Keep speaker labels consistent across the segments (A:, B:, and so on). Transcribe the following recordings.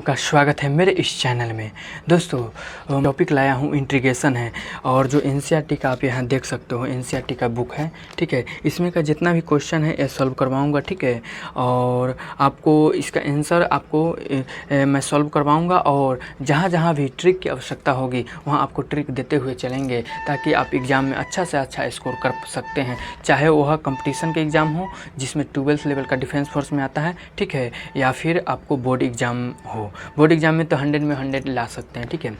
A: आपका स्वागत है मेरे इस चैनल में। दोस्तों टॉपिक लाया हूँ इंटीग्रेशन है, और जो एनसीईआरटी का आप यहाँ देख सकते हो एनसीईआरटी का बुक है, ठीक है। इसमें का जितना भी क्वेश्चन है ये सॉल्व करवाऊँगा, ठीक है। और आपको इसका आंसर आपको मैं सॉल्व करवाऊँगा, और जहाँ जहाँ भी ट्रिक की आवश्यकता होगी वहाँ आपको ट्रिक देते हुए चलेंगे, ताकि आप एग्ज़ाम में अच्छा से अच्छा स्कोर कर सकते हैं। चाहे वह कंपटीशन के एग्ज़ाम हो जिसमें 12th लेवल का डिफेंस फोर्स में आता है, ठीक है, या फिर आपको बोर्ड एग्ज़ाम हो। बोर्ड एग्ज़ाम में तो 100 में 100 ला सकते हैं, ठीक है।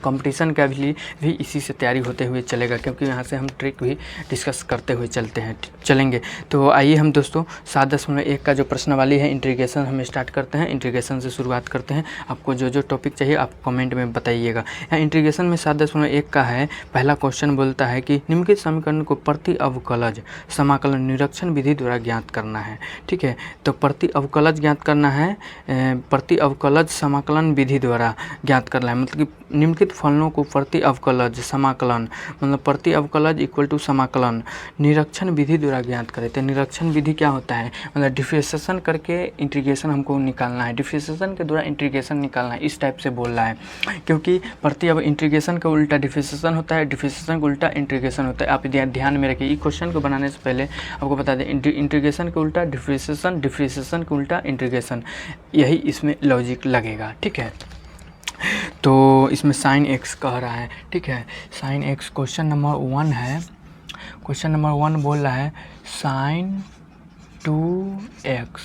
A: कंपटीशन का भी इसी से तैयारी होते हुए चलेगा, क्योंकि यहाँ से हम ट्रिक भी डिस्कस करते हुए चलेंगे। तो आइए हम दोस्तों 7.1 का जो प्रश्नावली है इंटीग्रेशन हम स्टार्ट करते हैं। इंटीग्रेशन से शुरुआत करते हैं। आपको जो जो टॉपिक चाहिए आप कमेंट में बताइएगा। यहाँ इंटीग्रेशन में 7.1 का है। पहला क्वेश्चन बोलता है कि निम्नलिखित समीकरण को प्रति अवकलज समाकलन निरीक्षण विधि द्वारा ज्ञात करना है, ठीक है। तो प्रति अवकलज ज्ञात करना है, प्रति अवकलज समाकलन विधि द्वारा ज्ञात करना है। मतलब कि निम्नलिखित फलनों को प्रति अवकलज समाकलन, मतलब प्रति अवकलज इक्वल टू समाकलन निरीक्षण विधि द्वारा ज्ञात करें। तो निरीक्षण विधि क्या होता है, मतलब डिफरेंशिएशन करके इंटीग्रेशन हमको निकालना है, डिफरेंशिएशन के द्वारा इंटीग्रेशन निकालना है, इस टाइप से बोल रहा है। क्योंकि प्रति अब इंटीग्रेशन का उल्टा डिफरेंशिएशन होता है, डिफरेंशिएशन का उल्टा इंटीग्रेशन होता है। आप ध्यान में रखिए, इस क्वेश्चन को बनाने से पहले आपको बता दें इंटीग्रेशन के उल्टा डिफरेंशिएशन, डिफरेंशिएशन के उल्टा इंटीग्रेशन, यही इसमें लॉजिक लगेगा, ठीक है। तो इसमें साइन एक्स कह रहा है, ठीक है। साइन एक्स क्वेश्चन नंबर 1 है। क्वेश्चन नंबर 1 बोल रहा है साइन 2x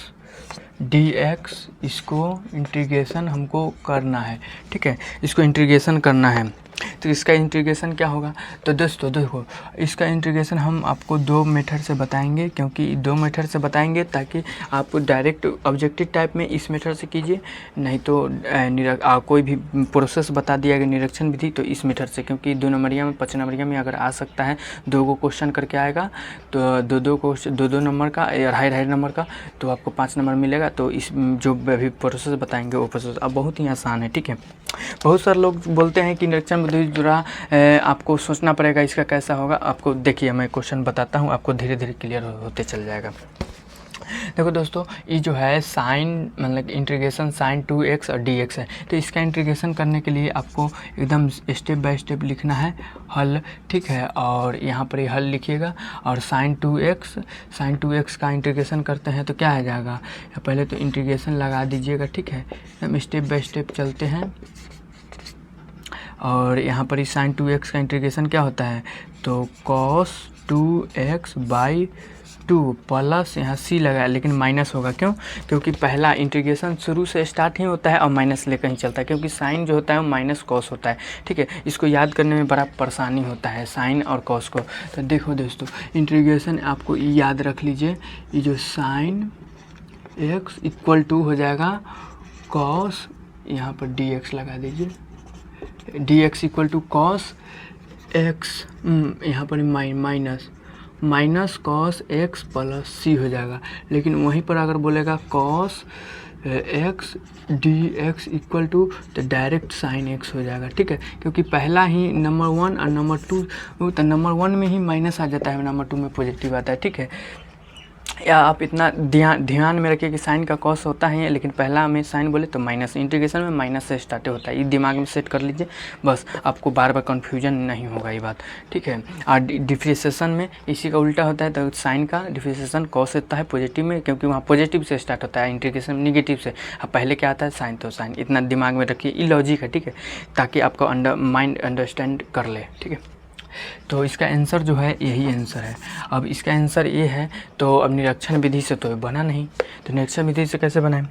A: dx, इसको इंटीग्रेशन हमको करना है, ठीक है। इसको इंटीग्रेशन करना है, तो इसका इंटीग्रेशन क्या होगा। तो दोस्तों देखो, इसका इंटीग्रेशन हम आपको 2 मेथड से बताएंगे, क्योंकि 2 मेथड से बताएंगे ताकि आप डायरेक्ट ऑब्जेक्टिव टाइप में इस मेथड से कीजिए, नहीं तो कोई भी प्रोसेस बता दिया गया निरीक्षण विधि तो इस मेथड से, क्योंकि 2 नंबरिया में 5 नंबरिया में अगर आ सकता है 2 क्वेश्चन करके आएगा, तो 2 नंबर का या 2.5 नंबर का, तो आपको 5 नंबर मिलेगा। तो इस जो अभी प्रोसेस बताएंगे वो प्रोसेस अब बहुत ही आसान है, ठीक है। बहुत सारे लोग बोलते हैं कि निरीक्षण विधि जुड़ा आपको सोचना पड़ेगा इसका कैसा होगा। आपको देखिए मैं क्वेश्चन बताता हूँ, आपको धीरे धीरे क्लियर होते चल जाएगा। देखो दोस्तों, ये जो है साइन मतलब इंटीग्रेशन साइन 2x और dx है, तो इसका इंटीग्रेशन करने के लिए आपको एकदम स्टेप बाय स्टेप लिखना है हल, ठीक है। और यहाँ पर ये हल लिखिएगा, और साइन 2x का इंटीग्रेशन करते हैं तो क्या आ जाएगा, पहले तो इंटीग्रेशन लगा दीजिएगा, ठीक है। हम स्टेप बाय स्टेप चलते हैं। और यहाँ पर ही साइन 2x का इंटीग्रेशन क्या होता है, तो cos 2x/2 प्लस यहाँ c लगाया, लेकिन माइनस होगा, क्यों, क्योंकि पहला इंटीग्रेशन शुरू से स्टार्ट ही होता है और माइनस लेकर ही चलता है, क्योंकि साइन जो होता है वो माइनस कॉस होता है, ठीक है। इसको याद करने में बड़ा परेशानी होता है साइन और कॉस को। तो देखो दोस्तों, इंटीग्रेशन आपको याद रख लीजिए, ये जो साइन x इक्वल टू हो जाएगा कॉस, यहाँ पर dx लगा दीजिए, dx equal to cos x, यहाँ पर minus cos x plus c हो जाएगा। लेकिन वहीं पर अगर बोलेगा cos x dx equal to, तो डायरेक्ट साइन x हो जाएगा, ठीक है। क्योंकि पहला ही नंबर 1 और नंबर 2, तो नंबर 1 में ही माइनस आ जाता है, नंबर 2 में पॉजिटिव आता है, ठीक है। या आप इतना ध्यान में रखिए कि साइन का कॉस होता है, लेकिन पहला में साइन बोले तो माइनस, इंटीग्रेशन में माइनस से स्टार्ट होता है, ये दिमाग में सेट कर लीजिए, बस आपको बार बार कन्फ्यूजन नहीं होगा ये बात, ठीक है। और डिफरेंशिएशन में इसी का उल्टा होता है, तो साइन का डिफरेंशिएशन कॉस होता है पॉजिटिव में, क्योंकि वहाँ पॉजिटिव से स्टार्ट होता है, इंटीग्रेशन निगेटिव से। अब पहले क्या आता है साइन, तो साइन, इतना दिमाग में रखिए, ये लॉजिक है, ठीक है, ताकि आपको माइंड अंडरस्टैंड कर ले, ठीक है। तो इसका आंसर जो है यही आंसर है। अब इसका आंसर ये है, तो अब निरीक्षण विधि से तो बना नहीं, तो निरीक्षण विधि से कैसे बनाएं।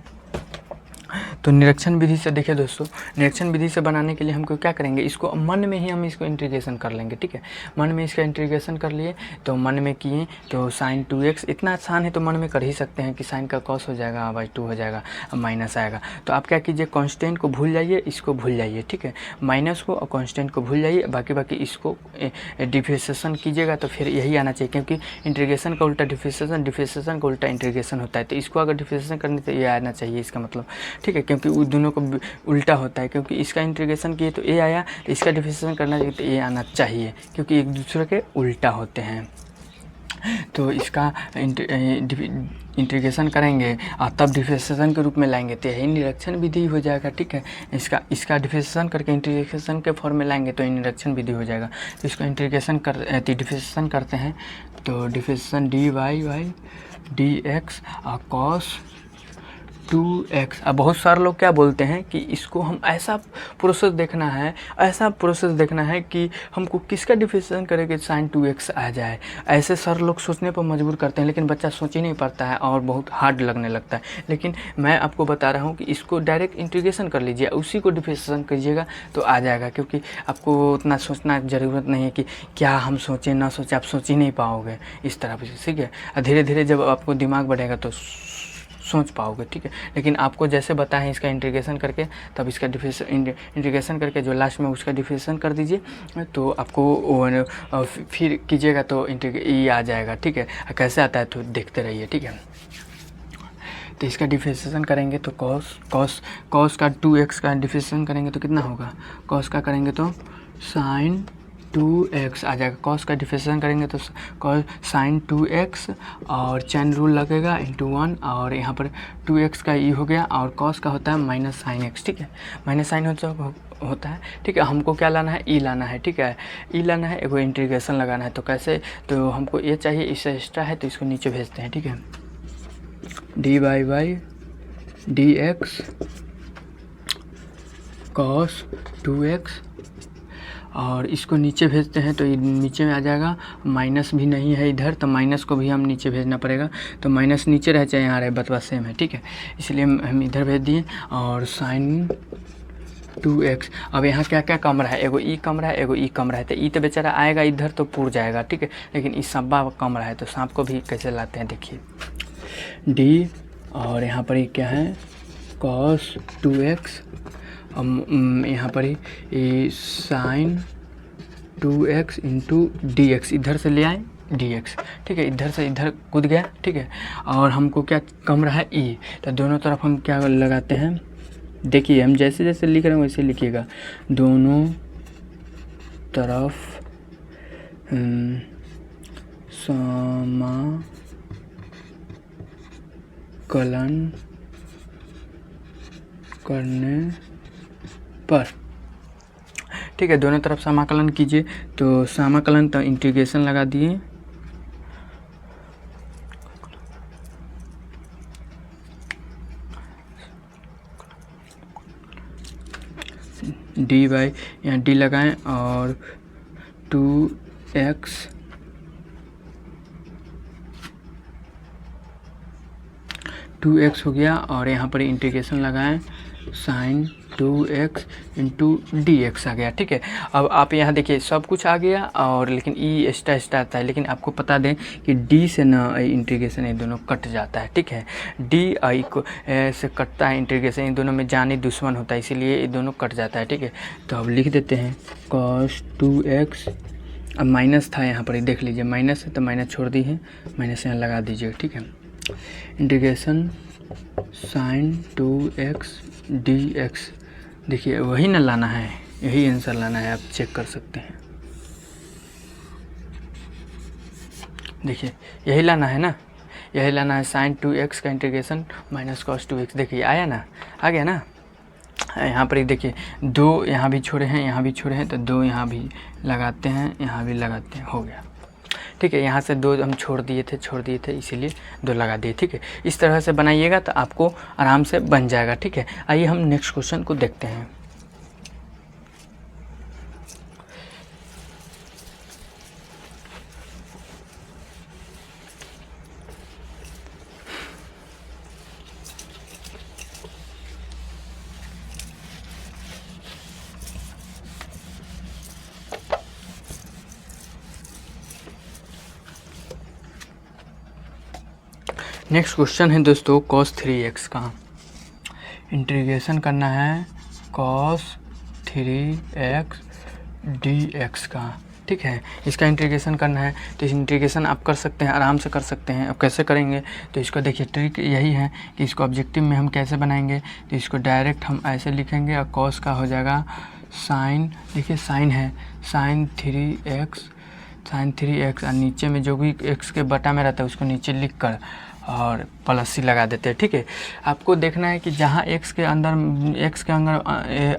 A: तो निरीक्षण विधि से देखिए दोस्तों, निरीक्षण विधि से बनाने के लिए हमको क्या करेंगे, इसको मन में ही हम इसको इंटीग्रेशन कर लेंगे, ठीक है। मन में इसका इंटीग्रेशन कर लिए, तो मन में किए तो साइन 2x इतना आसान है, तो मन में कर ही सकते हैं कि साइन का कॉस हो जाएगा बाई 2 हो जाएगा, अब माइनस आएगा। तो आप क्या कीजिए, कांस्टेंट को भूल जाइए, इसको भूल जाइए, ठीक है, माइनस को और कांस्टेंट को भूल जाइए, बाकी इसको डिफरेंशिएशन कीजिएगा तो फिर यही आना चाहिए, क्योंकि इंटीग्रेशन का उल्टा डिफरेंशिएशन, डिफरेंशिएशन का उल्टा इंटीग्रेशन होता है। तो इसको अगर डिफरेंशिएशन करने तो ये आना चाहिए इसका मतलब, ठीक है, क्योंकि उन दोनों को उल्टा होता है, क्योंकि इसका इंटीग्रेशन किए तो ए आया, इसका डिफरेंशिएशन करना चाहिए तो ए आना चाहिए, क्योंकि एक दूसरे के उल्टा होते हैं। तो इसका इंटीग्रेशन करेंगे और तब डिफरेंशिएशन के रूप में लाएंगे तो यही निरीक्षण विधि हो जाएगा। ठीक है, इसका डिफरेंशिएशन करके इंटीग्रेशन के फॉर्म में लाएंगे तो निरीक्षण विधि हो जाएगा। तो इसको इंटीग्रेशन डिफरेंशिएशन करते हैं तो डिफरेंशिएशन dy बाई dx और cos 2x। अब बहुत सारे लोग क्या बोलते हैं कि इसको हम ऐसा प्रोसेस देखना है कि हमको किसका डिफरेंशिएशन करे कि sin 2x आ जाए। ऐसे सर लोग सोचने पर मजबूर करते हैं, लेकिन बच्चा सोच ही नहीं पाता है और बहुत हार्ड लगने लगता है। लेकिन मैं आपको बता रहा हूँ कि इसको डायरेक्ट इंटीग्रेशन कर लीजिए, उसी को डिफरेंशिएशन कीजिएगा तो आ जाएगा, क्योंकि आपको उतना सोचना ज़रूरत नहीं है कि क्या हम सोचें ना सोचें, आप सोच ही नहीं पाओगे इस तरह से। ठीक है, धीरे धीरे जब आपको दिमाग बढ़ेगा तो सोच पाओगे। ठीक है, लेकिन आपको जैसे बताएं इसका इंटीग्रेशन करके तब इसका इंटीग्रेशन करके जो लास्ट में उसका डिफरेंशिएशन कर दीजिए तो आपको फिर कीजिएगा तो ई आ जाएगा। ठीक है, कैसे आता है तो देखते रहिए। ठीक है, तो इसका डिफरेंशिएशन करेंगे तो कॉस का 2x का डिफरेंशिएशन करेंगे तो कितना होगा, कॉस का करेंगे तो साइन 2x आ जाएगा। कॉस का डिफरेंशिएशन करेंगे तो साइन 2x और चैन रूल लगेगा इंटू 1 और यहाँ पर 2x का ई हो गया और कॉस का होता है माइनस साइन x। ठीक है, माइनस साइन होता है। ठीक है, हमको क्या लाना है, ई लाना है। ठीक है, ई लाना है, एगो इंटीग्रेशन लगाना है। तो कैसे, तो हमको ये चाहिए, इससे एक्स्ट्रा है तो इसको नीचे भेजते हैं। ठीक है, dy by dx cos 2x और इसको नीचे भेजते हैं तो ये नीचे में आ जाएगा। माइनस भी नहीं है इधर तो माइनस को भी हम नीचे भेजना पड़ेगा, तो माइनस नीचे रह चाहे यहाँ रहे, बतवा सेम है। ठीक है, इसलिए हम इधर भेज दिए और साइन 2x। अब यहाँ क्या क्या कम रहा है, एगो ई कम रहा है, एगो ई कम रहा है, तो ई तो बेचारा आएगा इधर तो पुर जाएगा। ठीक है, लेकिन इस सब्बा कम रहा है तो सांप को भी कैसे लाते हैं देखिए, डी और यहाँ पर ही क्या है cos 2x, यहाँ पर ही साइन 2x इंटू dx, इधर से ले आए dx। ठीक है, इधर से इधर कूद गया। ठीक है, और हमको क्या कम रहा है ई, तो दोनों तरफ हम क्या लगाते हैं, देखिए हम जैसे जैसे लिख रहे हैं वैसे लिखिएगा, दोनों तरफ समाकलन करने पर। ठीक है, दोनों तरफ समाकलन कीजिए तो समाकलन तो इंटीग्रेशन लगा दिए, डी बाई यहाँ डी लगाएं और 2x हो गया और यहाँ पर इंटीग्रेशन लगाएं साइन 2x इंटू dx आ गया। ठीक है, अब आप यहाँ देखिए सब कुछ आ गया और लेकिन ई एक्स्ट्रा आता है, लेकिन आपको बता दें कि d से ना इंटीग्रेशन ये दोनों कट जाता है। ठीक है, d आई को से कटता है इंटीग्रेशन, इन दोनों में जानी दुश्मन होता है, इसीलिए ये दोनों कट जाता है। ठीक है, तो अब लिख देते हैं cos 2x, अब माइनस था यहाँ पर, देख लीजिए माइनस है तो माइनस छोड़ दी है, माइनस यहाँ लगा दीजिए। ठीक है, इंटीग्रेशन साइन 2x dx, देखिए वही ना लाना है, यही आंसर लाना है, आप चेक कर सकते हैं। देखिए यही लाना है ना, यही लाना है, साइन 2x का इंटीग्रेशन माइनस cos 2x। देखिए आया ना, आ गया ना। यहाँ पर ही देखिए दो यहाँ भी छोड़े हैं, यहाँ भी छोड़े हैं, तो दो यहाँ भी लगाते हैं, यहाँ भी लगाते हैं, हो गया। ठीक है, यहाँ से दो हम छोड़ दिए थे इसीलिए दो लगा दिए। ठीक है, इस तरह से बनाइएगा तो आपको आराम से बन जाएगा। ठीक है, आइए हम नेक्स्ट क्वेश्चन को देखते हैं। नेक्स्ट क्वेश्चन है दोस्तों cos 3x का इंटीग्रेशन करना है, cos 3x dx का। ठीक है, इसका इंटीग्रेशन करना है तो इस इंटीग्रेशन आप कर सकते हैं, आराम से कर सकते हैं। अब कैसे करेंगे तो इसको देखिए, ट्रिक यही है कि इसको ऑब्जेक्टिव में हम कैसे बनाएंगे, तो इसको डायरेक्ट हम ऐसे लिखेंगे और cos का हो जाएगा साइन, देखिए साइन है, साइन 3x साइन 3x और नीचे में जो भी x के बटा में रहता है उसको नीचे लिख कर और प्लस सी लगा देते हैं। ठीक है, आपको देखना है कि जहाँ x के अंदर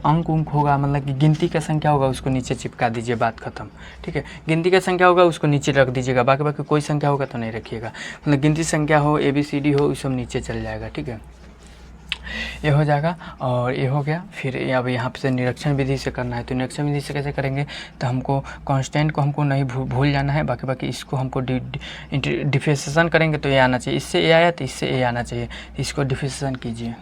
A: अंक उंक होगा, मतलब कि गिनती का संख्या होगा, उसको नीचे चिपका दीजिए, बात खत्म। ठीक है, गिनती का संख्या होगा उसको नीचे रख दीजिएगा, बाकी कोई संख्या होगा तो नहीं रखिएगा, मतलब गिनती संख्या हो ABCD हो, सब नीचे चल जाएगा। ठीक है, ये हो जाएगा और ये हो गया। फिर अब यहाँ पे से निरीक्षण विधि से करना है, तो निरीक्षण विधि से कैसे करेंगे, तो हमको कांस्टेंट को हमको नहीं भूल जाना है, बाकी इसको हमको डिफरेंशिएशन करेंगे तो ये आना चाहिए, इससे ये आया तो इससे ये आना चाहिए, इसको डिफरेंशिएशन कीजिए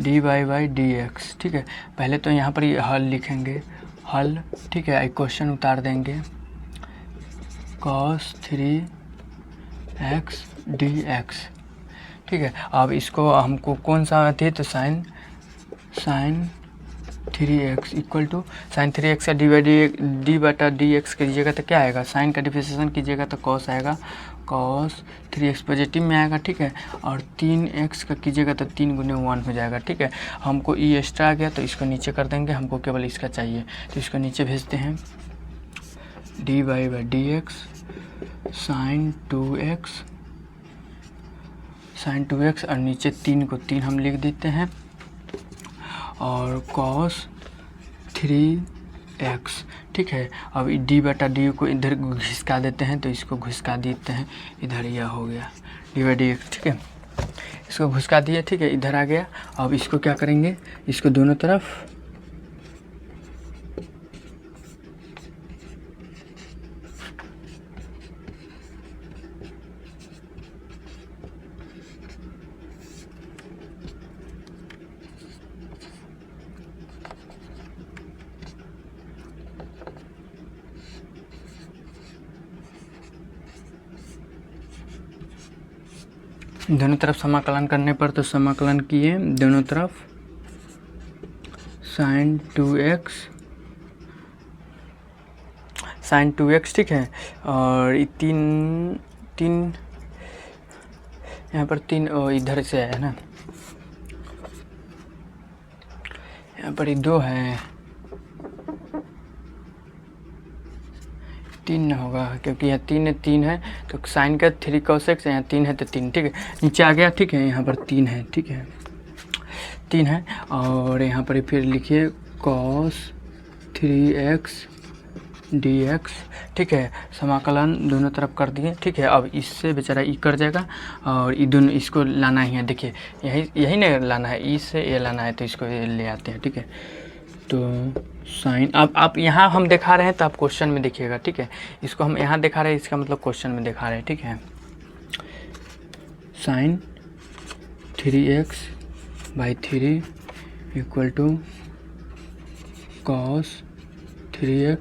A: dy/dx। ठीक है, पहले तो यहाँ पर ये हल लिखेंगे, हल। ठीक है, एक क्वेश्चन उतार देंगे cos 3x dx। ठीक है, अब इसको हमको कौन सा आती है, तो sign 3x equal to sign 3x का d/dx कीजिएगा तो क्या आएगा, साइन का डिफरेंशिएशन कीजिएगा तो cos आएगा, cos 3x पॉजिटिव में आएगा। ठीक है, और 3x का कीजिएगा तो 3 × 1 हो जाएगा। ठीक है, हमको ई एक्स्ट्रा आ गया तो इसको नीचे कर देंगे, हमको केवल इसका चाहिए तो इसको नीचे भेजते हैं, dy/dx sin 2x और नीचे 3 को 3 हम लिख देते हैं और cos 3x। ठीक है, अब d/d को इधर घिसका देते हैं, तो इसको घिसका देते हैं इधर, यह हो गया d/dx। ठीक है, इसको घिसका दिए। ठीक है, इधर आ गया। अब इसको क्या करेंगे, इसको दोनों तरफ समाकलन करने पर, तो समाकलन किए दोनों तरफ sin 2x। ठीक है, और ये तीन यहाँ पर 3 इधर से है ना, यहाँ पर 2 है, 3 न होगा क्योंकि यहाँ 3 है तो साइन का 3 cos x, यहाँ 3 है तो 3। ठीक है, नीचे आ गया। ठीक है, यहाँ पर 3 है। ठीक है, 3 है और यहाँ पर फिर लिखिए cos 3x dx। ठीक है, समाकलन दोनों तरफ कर दिए। ठीक है, अब इससे बेचारा ई कर जाएगा और ये दोनों इसको लाना ही है। देखिए यही नहीं लाना है, ई से ये लाना है, तो इसको ले आते हैं। ठीक है, तो साइन, अब आप यहाँ हम दिखा रहे हैं तो आप क्वेश्चन में देखिएगा। ठीक है, इसको हम यहाँ दिखा रहे हैं, इसका मतलब क्वेश्चन में दिखा रहे हैं। ठीक है, sine 3x/3 equal to cos 3x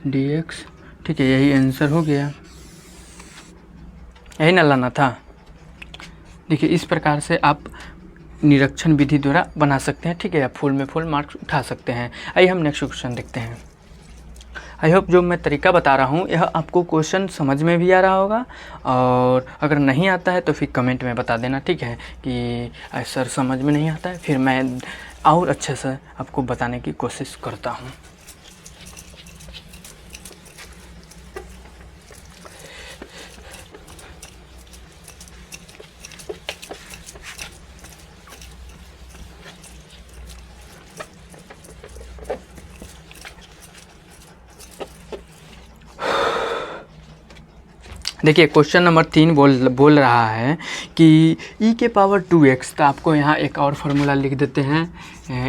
A: dx। ठीक है, यही आंसर हो गया, यही ना लाना था। देखिए इस प्रकार से आप निरीक्षण विधि द्वारा बना सकते हैं। ठीक है, आप फुल में फुल मार्क्स उठा सकते हैं। आइए हम नेक्स्ट क्वेश्चन देखते हैं। आई होप जो मैं तरीका बता रहा हूँ यह आपको क्वेश्चन समझ में भी आ रहा होगा, और अगर नहीं आता है तो फिर कमेंट में बता देना। ठीक है, कि सर समझ में नहीं आता है, फिर मैं और अच्छे से आपको बताने की कोशिश करता हूँ। देखिए क्वेश्चन नंबर 3 बोल रहा है कि e के पावर 2x, तो आपको यहाँ एक और फार्मूला लिख देते हैं,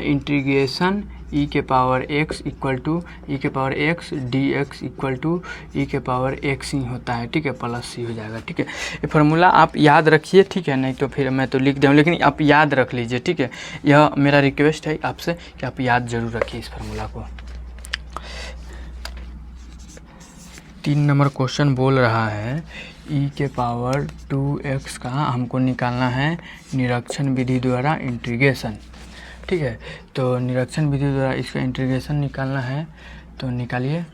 A: इंटीग्रेशन e के power x equal to e के power x dx equal to e के पावर x ही होता है। ठीक है, प्लस c हो जाएगा। ठीक है, ये फार्मूला आप याद रखिए। ठीक है, नहीं तो फिर मैं तो लिख दूँ, लेकिन आप याद रख लीजिए। ठीक है, यह मेरा रिक्वेस्ट है आपसे कि आप याद ज़रूर रखिए इस फार्मूला को। 3 नंबर क्वेश्चन बोल रहा है e के पावर 2x का हमको निकालना है निरीक्षण विधि द्वारा इंटीग्रेशन। ठीक है, तो निरीक्षण विधि द्वारा इसका इंटीग्रेशन निकालना है, तो निकालिए।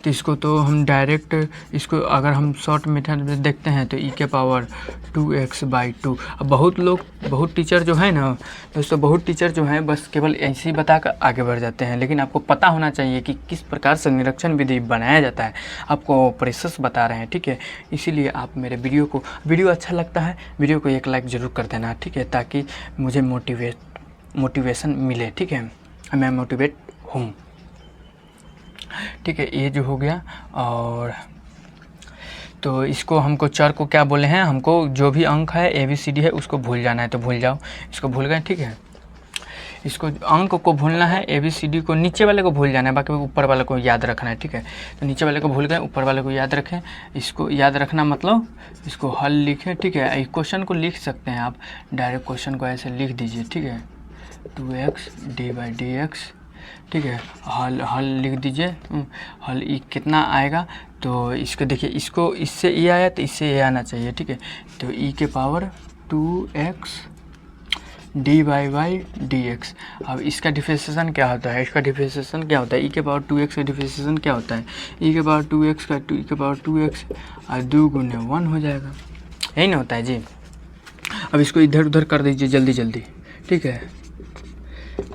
A: तो इसको तो हम डायरेक्ट, इसको अगर हम शॉर्ट मेथड में देखते हैं तो e के पावर 2x/2। अब बहुत टीचर जो है ना दोस्तों, बहुत टीचर जो हैं बस केवल ऐसे ही बता कर आगे बढ़ जाते हैं, लेकिन आपको पता होना चाहिए कि किस प्रकार से निरीक्षण विधि बनाया जाता है। आपको प्रोसेस बता रहे हैं, ठीक है। इसीलिए आप मेरे वीडियो अच्छा लगता है, वीडियो को एक लाइक ज़रूर कर देना, ठीक है, ताकि मुझे मोटिवेशन मिले, ठीक है, मैं मोटिवेट हूँ, ठीक है। ये जो हो गया। और तो इसको हमको चर को क्या बोले हैं, हमको जो भी अंक है ABCD है उसको भूल जाना है, तो भूल जाओ, इसको भूल गए, ठीक है। इसको अंक को भूलना है, ABCD को, नीचे वाले को भूल जाना है, बाकी ऊपर वाले को याद रखना है, ठीक है। तो नीचे वाले को भूल गए, ऊपर वाले को याद रखें। इसको याद रखना मतलब इसको हल लिखें, ठीक है। क्वेश्चन को लिख सकते हैं आप, डायरेक्ट क्वेश्चन को ऐसे लिख दीजिए, ठीक है, 2x d/dx, ठीक है। हल लिख दीजिए। हल ई कितना आएगा, तो इसको देखिए, इसको इससे ये आया तो इससे ये आना चाहिए, ठीक है। तो e के पावर 2x d/dx। अब इसका डिफरेंशिएशन क्या होता है, इसका डिफरेंशिएशन क्या होता है, e के पावर 2x का डिफरेंशिएशन क्या होता है, e के पावर 2x का e के पावर 2x और 2 गुने 1 हो जाएगा, यही ना होता है जी। अब इसको इधर उधर कर दीजिए जल्दी जल्दी, ठीक है,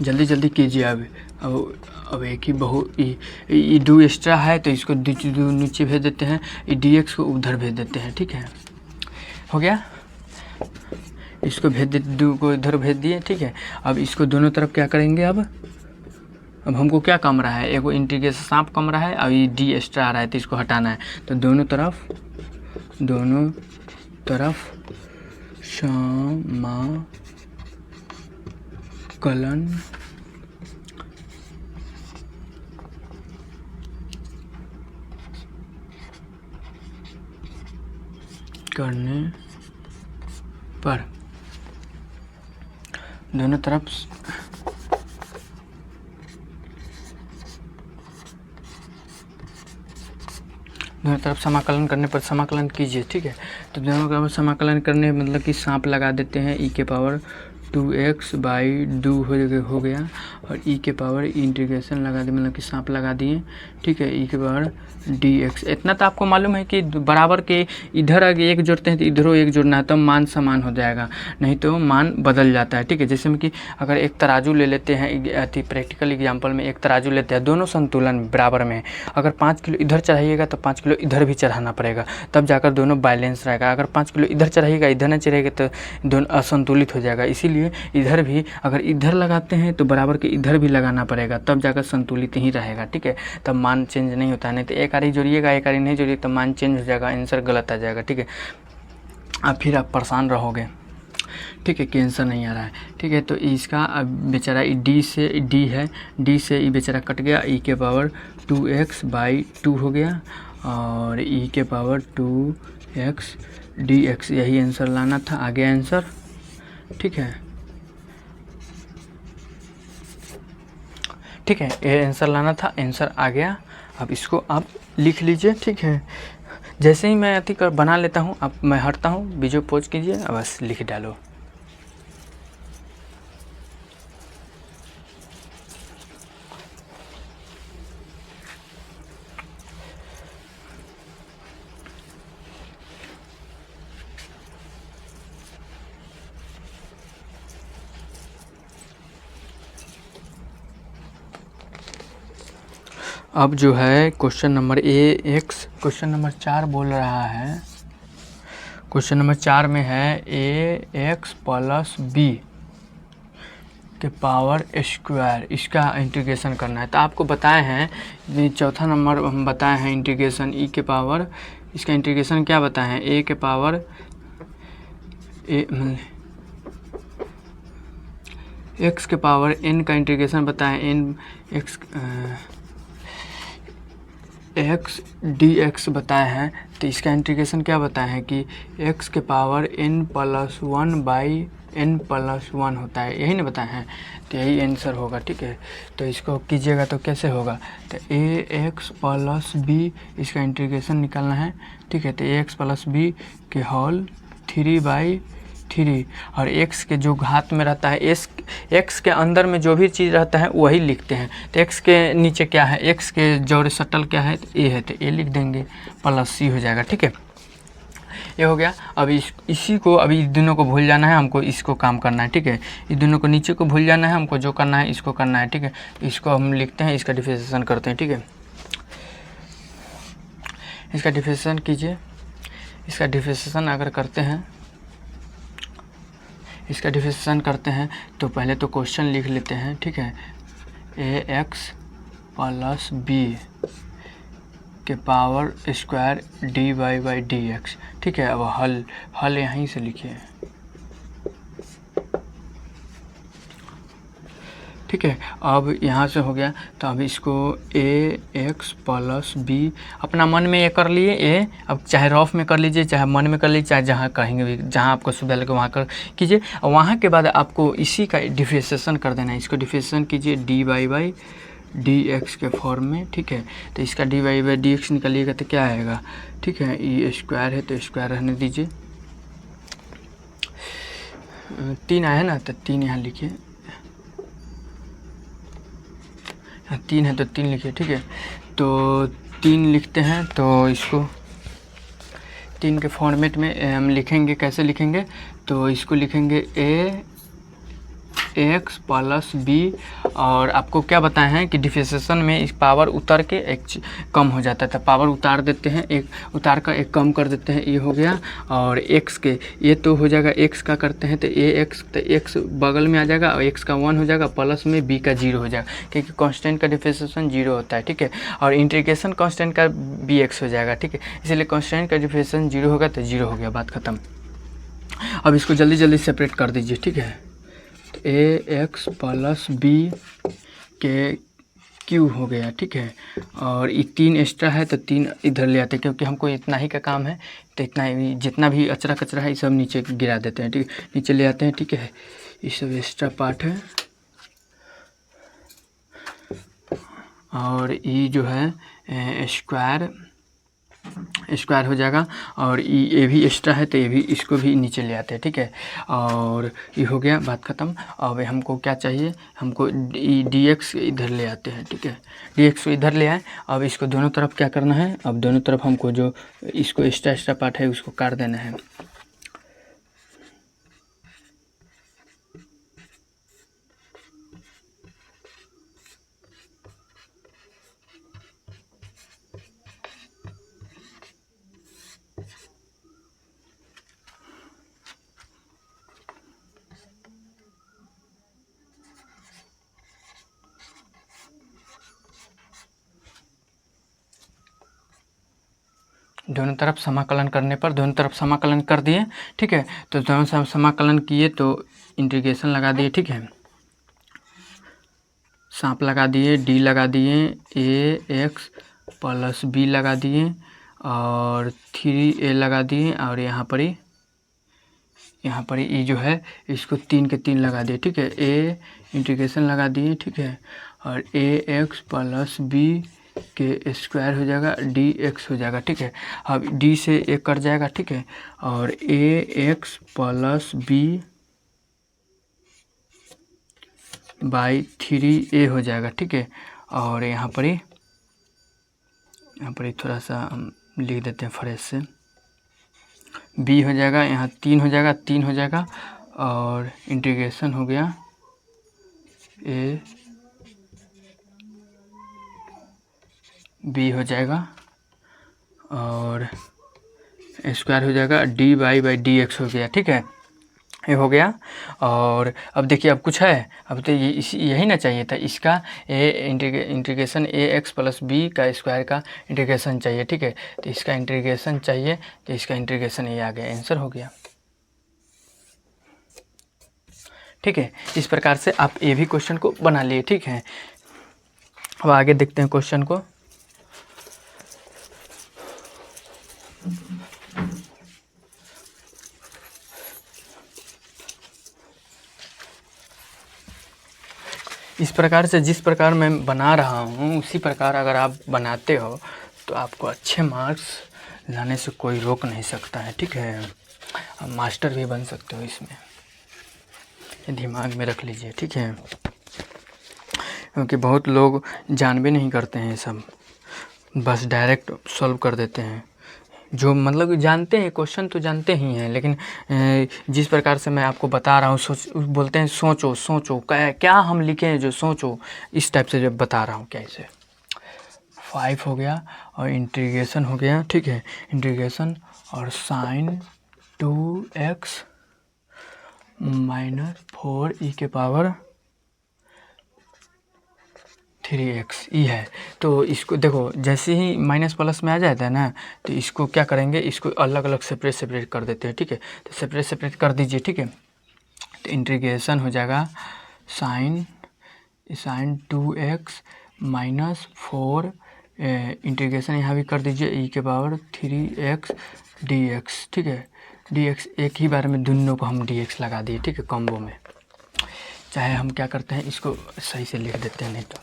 A: जल्दी जल्दी कीजिए। अब एक ही ये 2 एक्स्ट्रा है तो इसको नीचे भेज देते हैं, ये dx को उधर भेज देते हैं, ठीक है, हो गया। इसको भेज दे, 2 को इधर भेज दिए, ठीक है। अब इसको दोनों तरफ क्या करेंगे, अब हमको क्या कम रहा है, एगो इंटीग्रेशन सांप कम रहा है और ये d एक्स्ट्रा आ रहा है, तो इसको हटाना है। तो दोनों तरफ समाकलन करने पर दोनों तरफ समाकलन करने पर समाकलन कीजिए, ठीक है। तो दोनों तरफ समाकलन करने मतलब कि सांप लगा देते हैं, e के पावर 2x/2 हो गया, और e के पावर इंटीग्रेशन लगा दिए, मतलब कि सांप लगा दिए, ठीक है, e के पावर dx। इतना तो आपको मालूम है कि बराबर के इधर आगे एक जोड़ते हैं तो इधरों एक जोड़ना है, तो मान समान हो जाएगा, नहीं तो मान बदल जाता है, ठीक है। जैसे में कि अगर एक तराजू ले लेते हैं, प्रैक्टिकल एग्जाम्पल में एक तराजू लेते हैं, दोनों संतुलन बराबर में, अगर 5 किलो इधर चढ़ाइएगा तो 5 किलो इधर भी चढ़ाना पड़ेगा, तब जाकर दोनों बैलेंस रहेगा। अगर 5 किलो इधर चढ़ाइएगा इधर न चढ़ेगा तो दोनों असंतुलित हो जाएगा। इसीलिए इधर भी अगर इधर लगाते हैं तो बराबर के इधर भी लगाना पड़ेगा, तब जाकर संतुलित ही रहेगा, ठीक है। तब मान चेंज नहीं होता है, नहीं तो एक आरी जोड़िएगा एक आरी नहीं जोड़िए तो मान चेंज हो जाएगा, आंसर गलत आ जाएगा, ठीक है। अब फिर आप परेशान रहोगे, ठीक है, कि आंसर नहीं आ रहा है, ठीक है। तो इसका अब बेचारा d से d है, d से ये बेचारा कट गया, e के पावर 2x/2 हो गया, और e के पावर 2x dx, यही आंसर लाना था, आगे आंसर, ठीक है, ठीक है, ये आंसर लाना था, आंसर आ गया। अब इसको आप लिख लीजिए, ठीक है। जैसे ही मैं अति कर बना लेता हूँ, अब मैं हटता हूँ, वीडियो पॉज कीजिए, बस लिख डालो। अब जो है क्वेश्चन नंबर क्वेश्चन नंबर 4 बोल रहा है, क्वेश्चन नंबर 4 में है ax + b के पावर स्क्वायर, इसका इंटीग्रेशन करना है। तो आपको बताए हैं, चौथा नंबर हम बताए हैं इंटीग्रेशन e के पावर, इसका इंटीग्रेशन क्या बताए हैं, a के पावर x के पावर n का इंटीग्रेशन बताएं, n x dx बताए हैं। तो इसका इंटीग्रेशन क्या बताए हैं कि x के पावर n+1/n+1 होता है, यही ना बताए हैं, तो यही आंसर होगा, ठीक है। तो इसको कीजिएगा तो कैसे होगा, तो ax + b, इसका इंटीग्रेशन निकालना है, ठीक है। तो ax + b के होल 3/n 3 और x के जो घात में रहता है x के अंदर में जो भी चीज़ रहता है वही लिखते हैं। तो x के नीचे क्या है, x के जोड़ सटल क्या है, तो a है, तो a लिख देंगे प्लस c हो जाएगा। ठीक है, ये हो गया। अब इसी को अभी इस दोनों को भूल जाना है, हमको इसको काम करना है। ठीक है, इस दोनों को नीचे को भूल जाना है, हमको जो करना है इसको करना है। ठीक है, इसको हम लिखते हैं, इसका डिफरेंशिएशन करते हैं। ठीक है, इसका डिफरेंशिएशन कीजिए। इसका डिफरेंशिएशन अगर करते हैं, इसका डिफरेंशिएशन करते हैं तो पहले तो क्वेश्चन लिख लेते हैं। ठीक है, ax प्लस b के power square dy by dx। ठीक है, अब हल यहीं से लिखिए। ठीक है, अब यहाँ से हो गया, तो अब इसको ax प्लस b अपना मन में ये कर लिए a, अब चाहे रफ में कर लीजिए, चाहे मन में कर लीजिए, चाहे जहाँ कहेंगे भी, जहाँ आपको सुविधा लगे वहाँ कर कीजिए। और वहाँ के बाद आपको इसी का डिफरेंशिएशन कर देना है। इसको डिफरेंशिएशन कीजिए dy बाई dx के फॉर्म में। ठीक है, तो इसका dy बाई dx निकालिएगा तो क्या आएगा। ठीक है, ये स्क्वायर है तो स्क्वायर रहने दीजिए। 3 आया ना, तो 3 यहाँ लिखिए, 3 है तो 3 लिखिए। ठीक है, तो 3 लिखते हैं, तो इसको 3 के फॉर्मेट में हम लिखेंगे। कैसे लिखेंगे, तो इसको लिखेंगे ax प्लस b, और आपको क्या बताए हैं कि डिफरेंशिएशन में इस पावर उतर के एक कम हो जाता है, तो पावर उतार देते हैं, एक उतार का एक कम कर देते हैं, ये हो गया। और x के ये तो हो जाएगा, x का करते हैं तो ax, तो x बगल में आ जाएगा और x का 1 हो जाएगा, प्लस में b का 0 हो जाएगा, क्योंकि कांस्टेंट का डिफरेंशिएशन 0 होता है। ठीक है, और इंटीग्रेशन कांस्टेंट का bx हो जाएगा। ठीक है, इसलिए कांस्टेंट का डिफरेंशिएशन 0 होगा तो 0 हो गया, बात खत्म। अब इसको जल्दी जल्दी सेपरेट कर दीजिए। ठीक है, ax प्लस b के q हो गया। ठीक है, और ये 3 एक्स्ट्रा है तो 3 इधर ले आते हैं, क्योंकि हमको इतना ही का काम है, तो इतना ही, जितना भी अचरा कचरा है ये सब नीचे गिरा देते हैं। ठीक है, नीचे ले आते हैं। ठीक है, ये सब एक्स्ट्रा पार्ट है, और ये जो है स्क्वायर हो जाएगा, और ये भी एक्स्ट्रा है तो ये भी, इसको भी नीचे ले आते हैं। ठीक है, और ये हो गया, बात ख़त्म। अब हमको क्या चाहिए, हमको dx इधर ले आते हैं। ठीक है, dx को इधर ले आए। अब इसको दोनों तरफ क्या करना है, अब दोनों तरफ हमको जो इसको एक्स्ट्रा पार्ट है उसको काट देना है। दोनों तरफ समाकलन करने पर, दोनों तरफ समाकलन कर दिए। ठीक है, तो दोनों समाकलन किए तो इंटीग्रेशन लगा दिए। ठीक है, सांप लगा दिए, d लगा दिए, ax प्लस b लगा दिए, और 3a लगा दिए, और यहाँ पर ही जो है इसको 3 के 3 लगा दिए। ठीक है, a इंटीग्रेशन लगा दिए। ठीक है, और ax प्लस b के स्क्वायर हो जाएगा, dx हो जाएगा। ठीक है, अब d से a कट जाएगा। ठीक है, और ax plus b by 3a हो जाएगा। ठीक है, और यहाँ पर ही थोड़ा सा हम लिख देते हैं फ्रेश से, b हो जाएगा, यहाँ 3 हो जाएगा, 3 हो जाएगा, और इंटीग्रेशन हो गया a b हो जाएगा, और स्क्वायर हो जाएगा, dy बाई dx हो गया। ठीक है, ये हो गया। और अब देखिए, अब कुछ है, अब तो ये यही ना चाहिए था, इसका इंटीग्रेशन ax प्लस b का स्क्वायर का इंटीग्रेशन चाहिए। ठीक है, तो इसका इंटीग्रेशन चाहिए, तो इसका इंटीग्रेशन ये आ गया, आंसर हो गया। ठीक है, इस प्रकार से आप ये भी क्वेश्चन को बना लिए। ठीक है, अब आगे देखते हैं क्वेश्चन को। इस प्रकार से जिस प्रकार मैं बना रहा हूँ उसी प्रकार अगर आप बनाते हो तो आपको अच्छे मार्क्स लाने से कोई रोक नहीं सकता है। ठीक है। मास्टर भी बन सकते हो इसमें, ये दिमाग में रख लीजिए, ठीक है, क्योंकि बहुत लोग जान भी नहीं करते हैं ये सब, बस डायरेक्ट सॉल्व कर देते हैं। जो मतलब जानते हैं, क्वेश्चन तो जानते ही हैं, लेकिन जिस प्रकार से मैं आपको बता रहा हूँ, बोलते हैं सोचो सोचो, क्या हम लिखें जो सोचो, इस टाइप से जब बता रहा हूँ कैसे। 5 हो गया और इंटीग्रेशन हो गया, ठीक है, इंटीग्रेशन और sign 2x minus 4e⁻³ 3x ई है। तो इसको देखो, जैसे ही माइनस प्लस में आ जाता है ना, तो इसको क्या करेंगे, इसको अलग अलग सेपरेट कर देते हैं, ठीक है। तो सेपरेट कर दीजिए, ठीक है। तो इंटीग्रेशन हो जाएगा साइन 2x माइनस 4, इंटीग्रेशन यहाँ भी कर दीजिए e⁻³ 3x dx, ठीक है। dx एक ही बार में दोनों को हम dx लगा दिए, ठीक है, कॉम्बो में। चाहे हम क्या करते हैं, इसको सही से लिख देते हैं, नहीं तो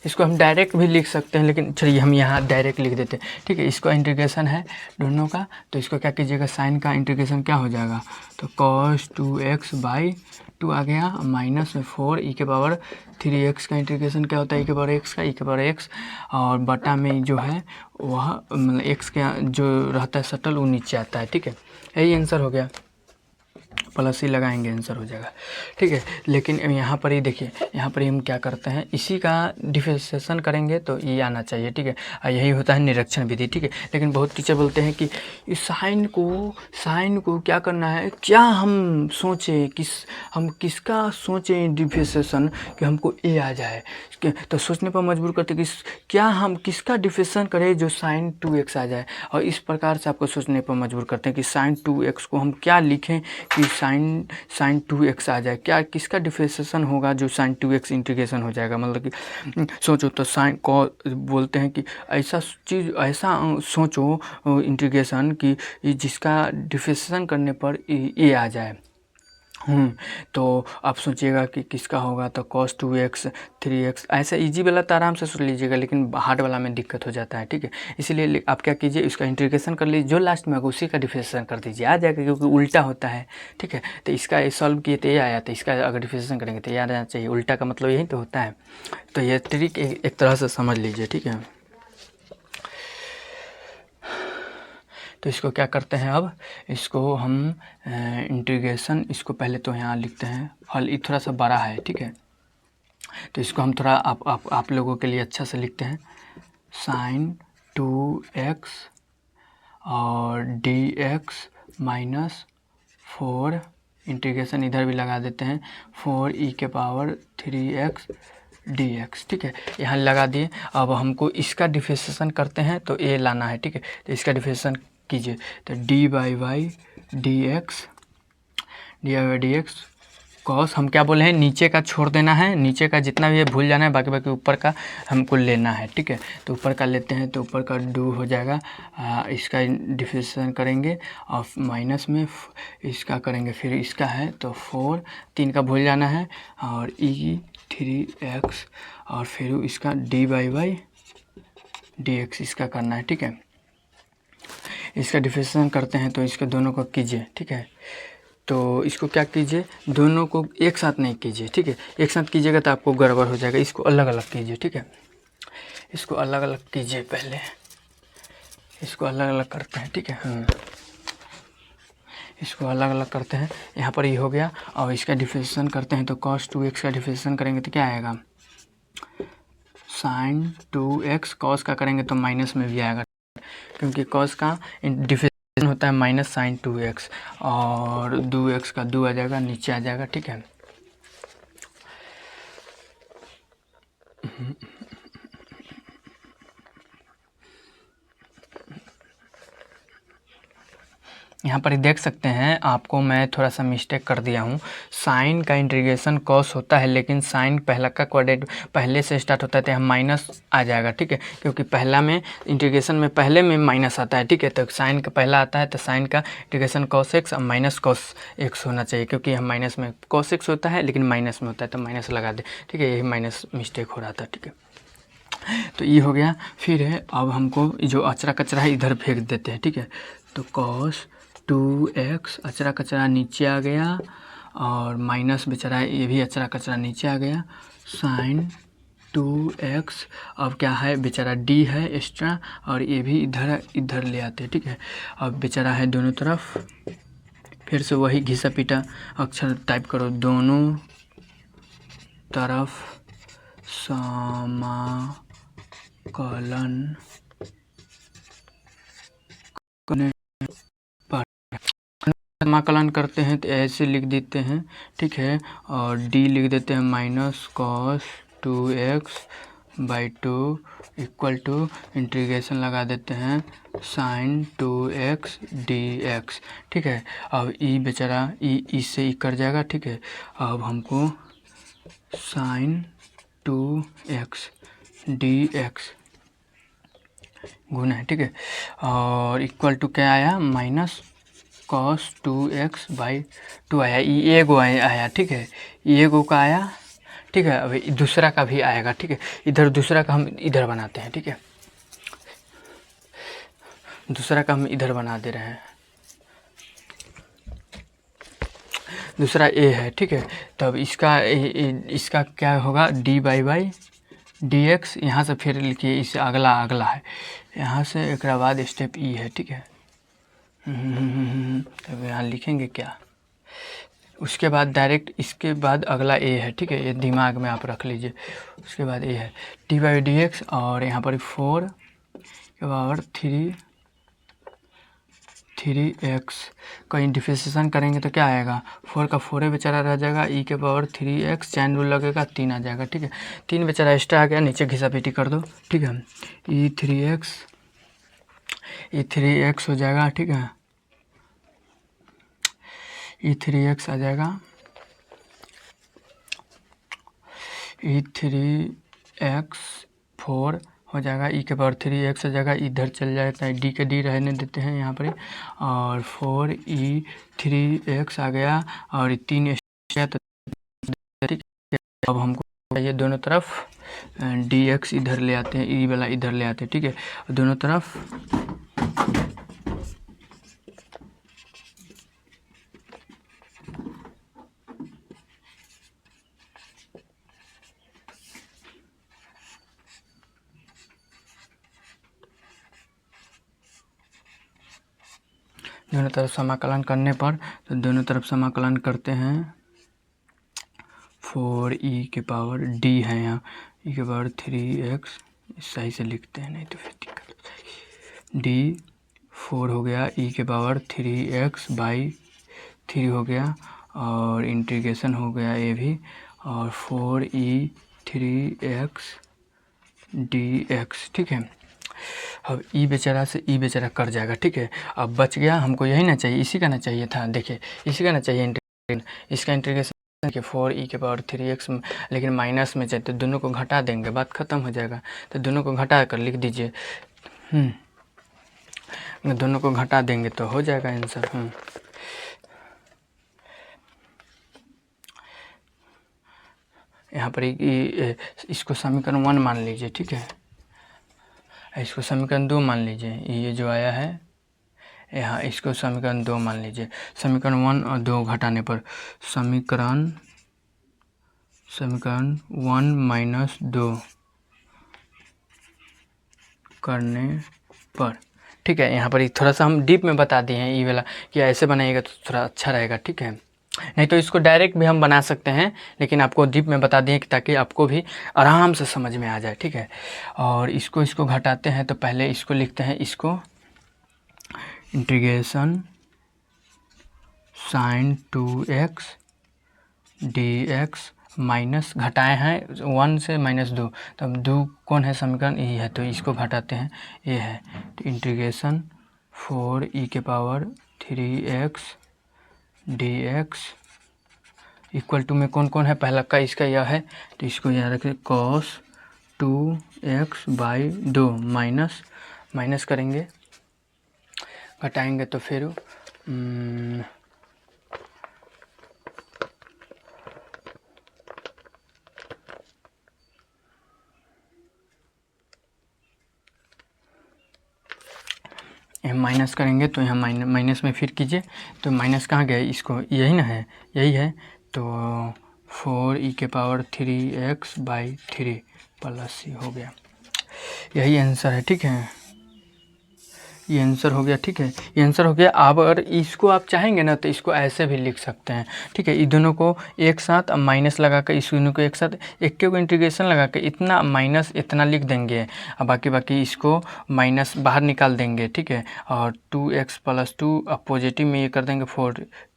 A: इसको हम डायरेक्ट भी लिख सकते हैं, लेकिन चलिए हम यहाँ डायरेक्ट लिख देते हैं, ठीक है। इसको इंटीग्रेशन है दोनों का, तो इसको क्या कीजिएगा, साइन का इंटीग्रेशन क्या हो जाएगा, तो cos 2x/2 आ गया, माइनस में 4e⁻³ का इंटीग्रेशन क्या होता है, e⁻x का e⁻x, और बटा में जो है वह मतलब x का जो रहता है सटल वो नीचे आता है, ठीक है। यही आंसर हो गया, प्लस ही लगाएंगे आंसर हो जाएगा, ठीक है। लेकिन यहाँ पर ही देखिए, यहाँ पर ही हम क्या करते हैं, इसी का डिफरेंशिएशन करेंगे तो ये आना चाहिए, ठीक है। और यही होता है निरीक्षण विधि, ठीक है। लेकिन बहुत टीचर बोलते हैं कि इस साइन को क्या करना है, क्या हम सोचें, हम किसका सोचें डिफरेंशिएशन कि हमको ए आ जाए, तो सोचने पर मजबूर करते कि क्या हम किसका डिफरेंशिएशन करें जो साइन 2x आ जाए, और इस प्रकार से आपको सोचने पर मजबूर करते हैं कि साइन 2x को हम क्या लिखें कि साइन 2x आ जाए, क्या किसका डिफरेंशिएशन होगा जो साइन 2x इंटीग्रेशन हो जाएगा। मतलब कि सोचो तो साइन को बोलते हैं कि ऐसा चीज़, ऐसा सोचो इंटीग्रेशन कि जिसका डिफरेंशिएशन करने पर ए आ जाए। तो आप सोचिएगा कि किसका होगा, तो cos 2x 3x, ऐसा इजी वाला तो आराम से सोच लीजिएगा, लेकिन हार्ड वाला में दिक्कत हो जाता है, ठीक है। इसीलिए आप क्या कीजिए, इसका इंटीग्रेशन कर लीजिए, जो लास्ट में होगा उसी का डिफरेंशिएशन कर दीजिए, आ जाएगा, क्योंकि उल्टा होता है, ठीक है। तो इसका सॉल्व किए तो ये आया, तो इसका अगर डिफरेंशिएशन करेंगे तो ये आ जाना चाहिए, उल्टा का मतलब यही तो होता है। तो ये ट्रिक एक तरह से समझ लीजिए, ठीक है। तो इसको क्या करते हैं, अब इसको हम इंटीग्रेशन, इसको पहले तो यहाँ लिखते हैं, हल ये थोड़ा सा बड़ा है, ठीक है। तो इसको हम थोड़ा आप लोगों के लिए अच्छा से लिखते हैं, साइन 2x और dx माइनस 4, इंटीग्रेशन इधर भी लगा देते हैं, 4e⁻³ dx, ठीक है। यहाँ लगा दिए। अब हमको इसका डिफरेंशिएशन करते हैं तो ये लाना है, ठीक है। तो इसका डिफरेंशिएशन कीजिए, तो dy/dx कॉस, हम क्या बोले हैं, नीचे का छोड़ देना है, नीचे का जितना भी है भूल जाना है, बाकी ऊपर का हमको लेना है, ठीक है। तो ऊपर का लेते हैं, तो ऊपर का डू हो जाएगा, इसका डिफरेंशिएशन करेंगे और माइनस में इसका करेंगे, फिर इसका है तो 4, 3 का भूल जाना है, और e3x, और फिर इसका dy/dx इसका करना है, ठीक है। इसका डिफरेंशिएशन करते हैं तो इसके दोनों को कीजिए, ठीक है। तो इसको क्या कीजिए, दोनों को एक साथ नहीं कीजिए, ठीक है। एक साथ कीजिएगा तो आपको गड़बड़ हो जाएगा, इसको अलग अलग कीजिए, ठीक है। इसको अलग अलग कीजिए, पहले इसको अलग अलग करते हैं, ठीक है। इसको अलग अलग करते हैं, यहाँ पर ये हो गया। और इसका डिफरेंशिएशन करते हैं तो cos 2x का डिफरेंशिएशन करेंगे तो क्या आएगा, साइन 2x, cos का करेंगे तो माइनस में भी आएगा, क्योंकि cos का डिफरेंशिएशन होता है माइनस साइन 2x, और 2x का 2 आ जाएगा, नीचे आ जाएगा, ठीक है। यहाँ पर ही देख सकते हैं, आपको मैं थोड़ा सा मिस्टेक कर दिया हूँ। साइन का इंटीग्रेशन कॉस होता है, लेकिन साइन पहला का क्वाड्रेट पहले से स्टार्ट होता है तो यहाँ माइनस आ जाएगा, ठीक है। क्योंकि पहला में इंटीग्रेशन में पहले में माइनस आता है, ठीक है। तो साइन का पहला आता है तो साइन का इंटीग्रेशन cos x और माइनस cos x होना चाहिए, क्योंकि यहाँ माइनस में cos x होता है लेकिन माइनस में होता है, तो माइनस लगा दे, ठीक है। यही माइनस मिस्टेक हो रहा था, ठीक है। तो ये हो गया। फिर है, अब हमको जो अचरा कचरा है इधर फेंक देते हैं, ठीक है। तो cos 2x, अचरा कचरा नीचे आ गया और माइनस बेचारा ये भी अचरा कचरा नीचे आ गया, साइन 2x। अब क्या है बेचारा d है एक्स्ट्रा और ये भी इधर इधर ले आते हैं, ठीक है। अब बेचारा है दोनों तरफ, फिर से वही घिसा पीटा अक्षर टाइप करो, दोनों तरफ समाकलन करने पर, समाकलन करते हैं तो ऐसे लिख देते हैं, ठीक है। और d लिख देते हैं minus cos 2x/2 equal to integration लगा देते हैं साइन 2x dx, ठीक है। अब ई बेचारा इससे कट जाएगा, ठीक है। अब हमको साइन 2x dx गुना है, ठीक है। और इक्वल टू क्या आया, माइनस कॉस 2x/2 आया, ये एगो आया, ठीक है। ये एगो का आया, ठीक है। अभी दूसरा का भी आएगा, ठीक है। इधर दूसरा का हम इधर बनाते हैं, ठीक है। दूसरा का हम इधर बना दे रहे हैं, दूसरा ए है, ठीक है। तब इसका क्या होगा, d/dx। यहाँ से फिर लिखिए, इससे अगला है, यहाँ से एक बाद स्टेप ई है, ठीक है। तब यहाँ लिखेंगे क्या, उसके बाद डायरेक्ट इसके बाद अगला ए है, ठीक है। ये दिमाग में आप रख लीजिए। उसके बाद ए है d/dx और यहाँ पर 4 के पावर 3x का डिफरेंशिएशन करेंगे तो क्या आएगा, 4 का 4 बेचारा रह जाएगा, e के पावर 3x, चैन रूल लगेगा 3 आ जाएगा, ठीक है। 3 बेचारा एक्स्ट्रा आ गया, नीचे घिसा पीटी कर दो, ठीक है। e3x हो जाएगा, ठीक है। e3x आ जाएगा, e3x 4 हो जाएगा, e के पावर 3x हो जाएगा, इधर चल जाता है, d के d रहने देते हैं यहाँ पर, और 4e3x आ गया और 3 एक्स्ट्रा, तो अब हमको चाहिए दोनों तरफ dx इधर ले आते हैं, e वाला इधर ले आते हैं, ठीक है। दोनों तरफ समाकलन करने पर, तो दोनों तरफ समाकलन करते हैं, 4e के पावर d है यहाँ, e के पावर 3x, सही से लिखते हैं नहीं तो फिर दिक्कत हो जाएगी। d 4 हो गया, e के पावर 3x/3 हो गया और इंटीग्रेशन हो गया ये भी, और 4e3x dx, ठीक है। अब ई बेचारा से ई बेचारा कट जाएगा, ठीक है। अब बच गया, हमको यही ना चाहिए, इसी का ना चाहिए था, देखिए इसी का ना चाहिए इंटीग्रेशन, इसका इंटीग्रेशन के 4e के पावर 3x, लेकिन माइनस में चाहिए, तो दोनों को घटा देंगे, बात ख़त्म हो जाएगा। तो दोनों को घटा कर लिख दीजिए, दोनों को घटा देंगे तो हो जाएगा आंसर। यहाँ पर इसको समीकरण 1 मान लीजिए, ठीक है। इसको समीकरण 2 मान लीजिए, ये जो आया है यहाँ, इसको समीकरण 2 मान लीजिए। समीकरण 1 और 2 घटाने पर समीकरण 1 - 2 करने पर, ठीक है। यहाँ पर थोड़ा सा हम डीप में बता दिए हैं, ये वाला कि ऐसे बनाइएगा तो थोड़ा अच्छा रहेगा, ठीक है। नहीं तो इसको डायरेक्ट भी हम बना सकते हैं, लेकिन आपको डीप में बता दिए कि ताकि आपको भी आराम से समझ में आ जाए, ठीक है। और इसको घटाते हैं, तो पहले इसको लिखते हैं, इसको integration sign 2x dx, minus घटाए हैं 1 से -2, तब 2 कौन है, समीकरण यही है, तो इसको घटाते हैं, ये है, तो इंटीग्रेशन 4e के power 3x dx equal to में कौन कौन है, पहला का इसका यह है, तो इसको याद रखें, cos 2x/2 माइनस करेंगे, घटाएंगे तो फिर यहाँ माइनस करेंगे तो यहाँ माइनस में फिर कीजिए तो माइनस कहाँ गया, इसको यही ना है, यही है, तो 4e⁻3x/3 प्लस सी हो गया, यही आंसर है। ठीक है, ये आंसर हो गया। ठीक है, ये आंसर हो गया। अब अगर इसको आप चाहेंगे ना तो इसको ऐसे भी लिख सकते हैं। ठीक है, इन दोनों को एक साथ माइनस लगा कर, इस दोनों को एक साथ एक को इंटीग्रेशन लगा के इतना माइनस इतना लिख देंगे, अब बाकी इसको माइनस बाहर निकाल देंगे। ठीक है, और 2x+2 अब पॉजिटिव में ये कर देंगे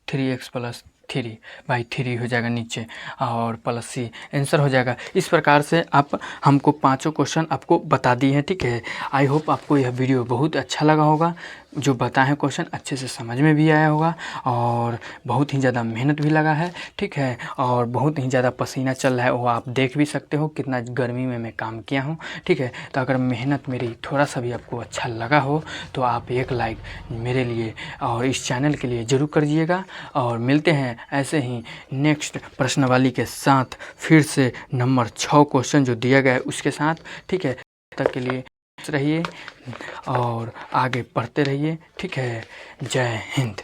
A: 3x+3/3 हो जाएगा नीचे, और प्लस सी आंसर हो जाएगा। इस प्रकार से आप हमको पांचों क्वेश्चन आपको बता दिए हैं। ठीक है, आई होप आपको यह वीडियो बहुत अच्छा लगा होगा, जो बताए हैं क्वेश्चन अच्छे से समझ में भी आया होगा, और बहुत ही ज़्यादा मेहनत भी लगा है। ठीक है, और बहुत ही ज़्यादा पसीना चल रहा है, वो आप देख भी सकते हो कितना गर्मी में मैं काम किया हूँ। ठीक है, तो अगर मेहनत मेरी थोड़ा सा भी आपको अच्छा लगा हो तो आप एक लाइक मेरे लिए और इस चैनल के लिए ज़रूर करिएगा, और मिलते हैं ऐसे ही नेक्स्ट प्रश्नावली के साथ, फिर से नंबर 6 क्वेश्चन जो दिया गया है उसके साथ। ठीक है, तक के लिए रहिए और आगे पढ़ते रहिए। ठीक है, जय हिंद।